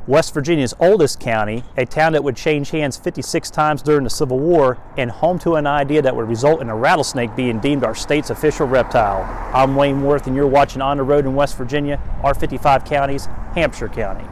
West Virginia's oldest county, a town that would change hands 56 times during the Civil War, and home to an idea that would result in a rattlesnake being deemed our state's official reptile. I'm Wayne Worth, and you're watching On the Road in West Virginia, our 55 counties, Hampshire County.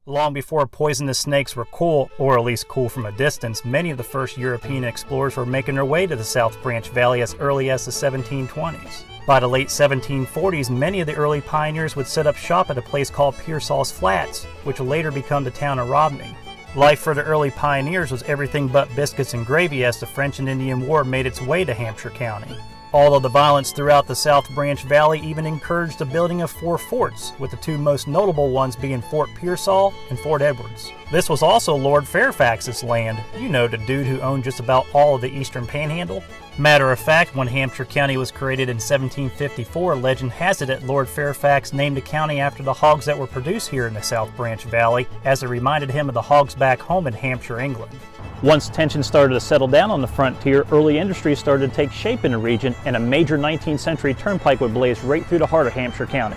Long before poisonous snakes were cool, or at least cool from a distance, many of the first European explorers were making their way to the South Branch Valley as early as the 1720s. By the late 1740s, many of the early pioneers would set up shop at a place called Pearsall's Flats, which would later become the town of Romney. Life for the early pioneers was everything but biscuits and gravy as the French and Indian War made its way to Hampshire County. Although the violence throughout the South Branch Valley even encouraged the building of 4 forts, with the 2 most notable ones being Fort Pearsall and Fort Edwards. This was also Lord Fairfax's land, you know, the dude who owned just about all of the eastern panhandle. Matter of fact, when Hampshire County was created in 1754, legend has it that Lord Fairfax named the county after the hogs that were produced here in the South Branch Valley, as it reminded him of the hogs back home in Hampshire, England. Once tensions started to settle down on the frontier, early industries started to take shape in the region, and a major 19th century turnpike would blaze right through the heart of Hampshire County.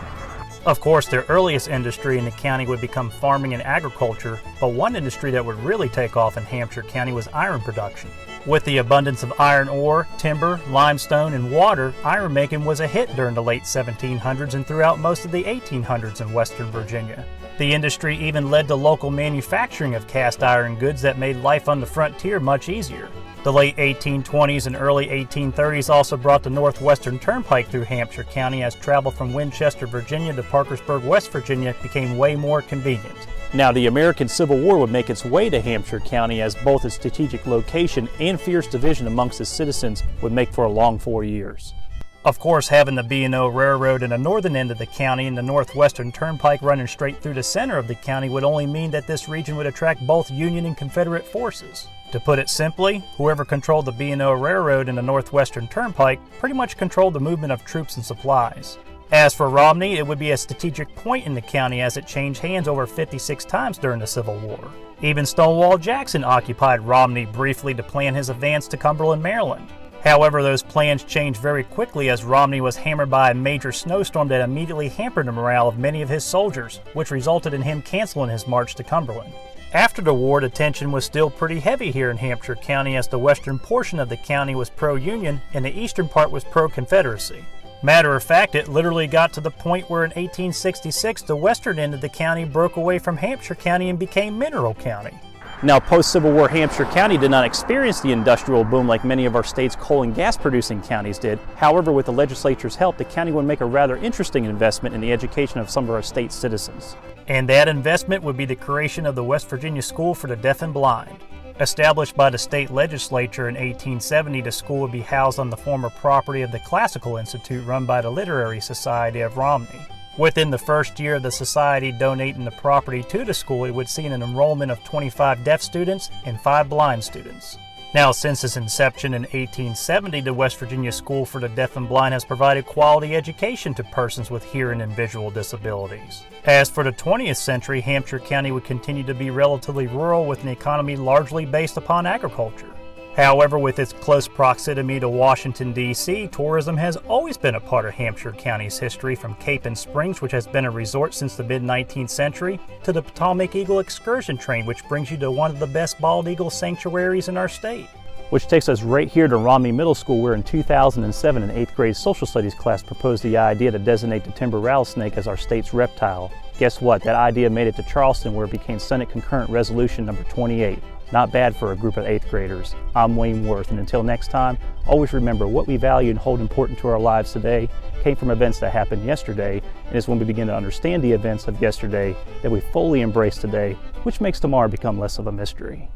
Of course, their earliest industry in the county would become farming and agriculture, but one industry that would really take off in Hampshire County was iron production. With the abundance of iron ore, timber, limestone, and water, iron making was a hit during the late 1700s and throughout most of the 1800s in Western Virginia. The industry even led to local manufacturing of cast iron goods that made life on the frontier much easier. The late 1820s and early 1830s also brought the Northwestern Turnpike through Hampshire County as travel from Winchester, Virginia to Parkersburg, West Virginia became way more convenient. Now, the American Civil War would make its way to Hampshire County as both its strategic location and fierce division amongst its citizens would make for a long 4 years. Of course, having the B&O Railroad in the northern end of the county and the Northwestern Turnpike running straight through the center of the county would only mean that this region would attract both Union and Confederate forces. To put it simply, whoever controlled the B&O Railroad and the Northwestern Turnpike pretty much controlled the movement of troops and supplies. As for Romney, it would be a strategic point in the county as it changed hands over 56 times during the Civil War. Even Stonewall Jackson occupied Romney briefly to plan his advance to Cumberland, Maryland. However, those plans changed very quickly as Romney was hammered by a major snowstorm that immediately hampered the morale of many of his soldiers, which resulted in him canceling his march to Cumberland. After the war, the tension was still pretty heavy here in Hampshire County as the western portion of the county was pro-Union and the eastern part was pro-Confederacy. Matter of fact, it literally got to the point where in 1866 the western end of the county broke away from Hampshire County and became Mineral County. Now, post-Civil War, Hampshire County did not experience the industrial boom like many of our state's coal and gas producing counties did. However, with the legislature's help, the county would make a rather interesting investment in the education of some of our state's citizens. And that investment would be the creation of the West Virginia School for the Deaf and Blind. Established by the state legislature in 1870, the school would be housed on the former property of the Classical Institute run by the Literary Society of Romney. Within the first year of the society donating the property to the school, it would see an enrollment of 25 deaf students and 5 blind students. Now, since its inception in 1870, the West Virginia School for the Deaf and Blind has provided quality education to persons with hearing and visual disabilities. As for the 20th century, Hampshire County would continue to be relatively rural with an economy largely based upon agriculture. However, with its close proximity to Washington, D.C., tourism has always been a part of Hampshire County's history, from Cape and Springs, which has been a resort since the mid-19th century, to the Potomac Eagle excursion train, which brings you to one of the best bald eagle sanctuaries in our state. Which takes us right here to Romney Middle School, where in 2007 an 8th grade social studies class proposed the idea to designate the timber rattlesnake as our state's reptile. Guess what? That idea made it to Charleston, where it became Senate Concurrent Resolution number 28. Not bad for a group of 8th graders. I'm Wayne Worth, and until next time, always remember what we value and hold important to our lives today came from events that happened yesterday, and it's when we begin to understand the events of yesterday that we fully embrace today, which makes tomorrow become less of a mystery.